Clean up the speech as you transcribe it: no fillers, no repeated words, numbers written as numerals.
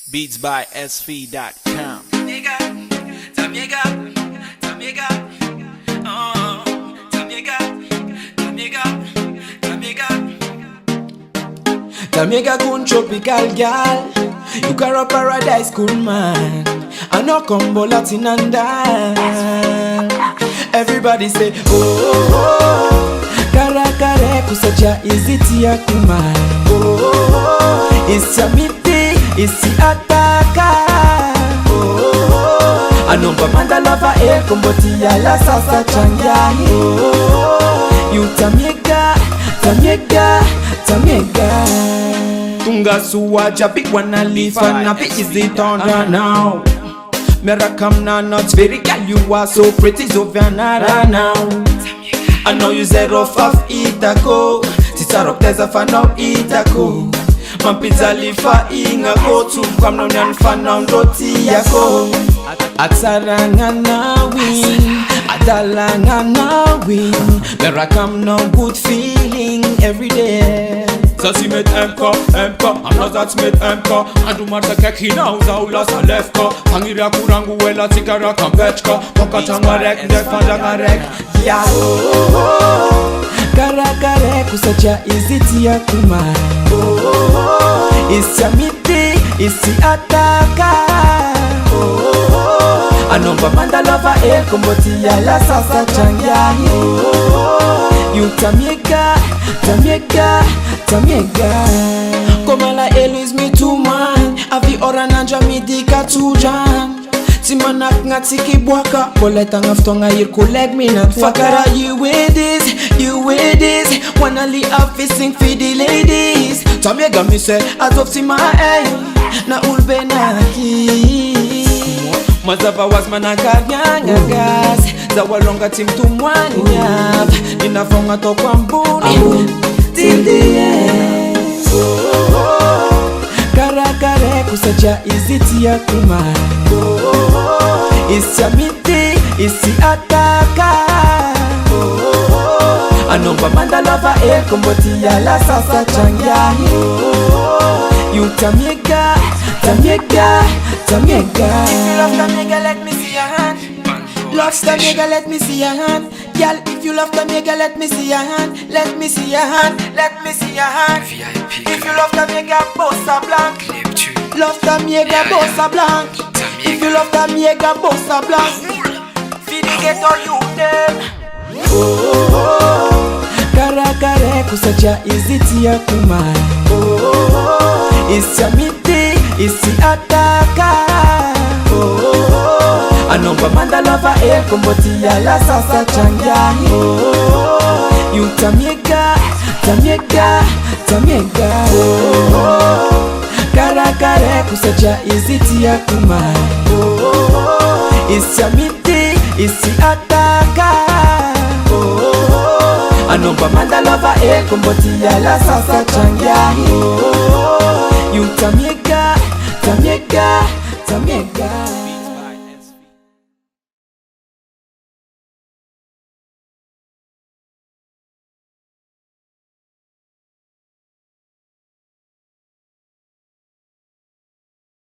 Beats by SV.com. Tamaiga, Tamaiga, Tamaiga, oh, Tamaiga, Tamaiga, Tamaiga. Tamaiga gun tropical gal, you got a paradise cool man. I know combo Latin and dance. Everybody say oh, kara kare kusacha iziti ya kumai. Oh, it's a miti, it's the ataka. Oh, anomba manda lava komboti ya la sasa changa. Oh, you Tamaiga, Tamaiga, Tamaiga. Tunga suwaja big wanna leave and a bit is it on now. Merakam na not very girl, you are so pretty, so vanara now. I know you said off of itako, tita rock there's a fan of itako. Mampizza lifa inga go to come down and fan on roti yako. Atsaranga na win, adalanga na win. Merakam no good feeling every day. Ça s'y met MK, I'm not that met MK. Andu marta keki na uza ula sa lefka. Tangira kurangu wela tikara kambechka. Toka tangarek, ndefa dangarek. Ya oh, kara kare kusacha iziti ya kumai. Oh, isi miti, isi ataka. Oh, anomba manda lava komboti ya la sasa changa. Oh, you Tamaiga, Tamaiga, Tamaiga. Komala elis mi tuman, avi orananja midika tujan. Timanak ngatiki bwaka, boleta ngaftonga yir koleg minat. Fakara you with this, wanna li sing for the ladies. Tamaiga mi se adof tima na ulbe na ki. Mazaba was manaka nyanga gas, zawalonga tim tumwanya. Ninafonga to kwa mbuni till the end. Oh, kara kare kusacha iziti ya kumai. Oh, isi miti, isi ataka. Oh, anomba manda lava komboti ya la sasa changa. Oh, you Tamaiga, Tamaiga, Tamaiga. If you love Tamaiga, let me see your hand. Love Tamaiga, let me see your hand. Girl, if you love Tamaiga, let me see your hand. Let me see your hand, let me see your hand. If you love Tamaiga, bossa blanc. Love Tamaiga, bossa blanc. If you love Tamaiga, bossa blanc. Feed the ghetto you them. Oh, kara kare kusacha iziti ya kumai. Oh, isi miti, isi ataka. Oh, anomba manda lava komboti ya la sasa changa. Oh, you Tamaiga, Tamaiga, Tamaiga. Oh, kara kare kusacha iziti ya kumai. Oh, isi miti, isi ataka. Oh, anomba manda lava komboti ya la sasa changa. Oh, you Tamaiga, Tamaiga, Tamaiga.